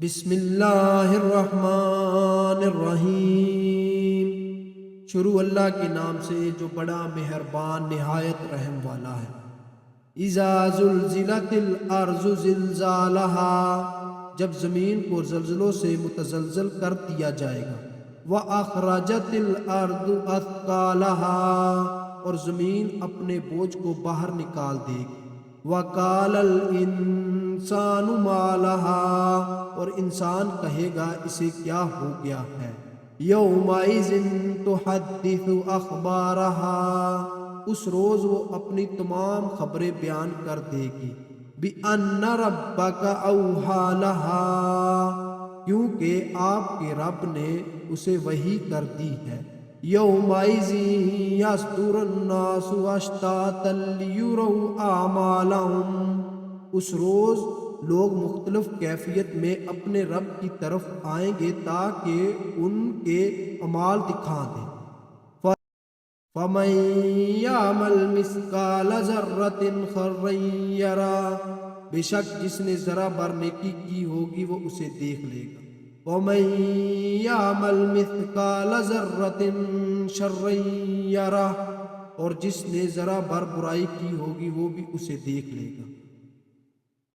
بسم اللہ الرحمن الرحیم۔ شروع اللہ کے نام سے جو بڑا مہربان نہایت رحم والا ہے۔ اذا زلزلت الارض زلزالہا، جب زمین کو زلزلوں سے متزلزل کر دیا جائے گا۔ وَأَخْرَجَتِ الْأَرْضُ أَثْقَالَهَا، اور زمین اپنے بوجھ کو باہر نکال دے گی۔ وَقَالَ الْإِنسَانُ مَا لَهَا، اور انسان کہے گا اسے کیا ہو گیا ہے۔ یومئذ تحدث اخبارها، اس روز وہ اپنی تمام خبریں بیان کر دے گی۔ بِأَنَّ رَبَّكَ أَوْحَىٰ لَهَا، کیونکہ آپ کے رب نے اسے وحی کر دی ہے۔ یومئذ یصدر الناس اشتاتا لیروا اعمالهم، اس روز لوگ مختلف کیفیت میں اپنے رب کی طرف آئیں گے تاکہ ان کے اعمال دکھا دیں۔ فَمَن يَعْمَلْ مِثْقَالَ ذَرَّةٍ خَيْرًا يَرَهُ، بے شک جس نے ذرا بر نیکی کی ہوگی وہ اسے دیکھ لے گا۔ وَمَن يَعْمَلْ مِثْقَالَ ذَرَّةٍ شَرًّا يَرَهُ، اور جس نے ذرا بر برائی کی ہوگی وہ بھی اسے دیکھ لے گا۔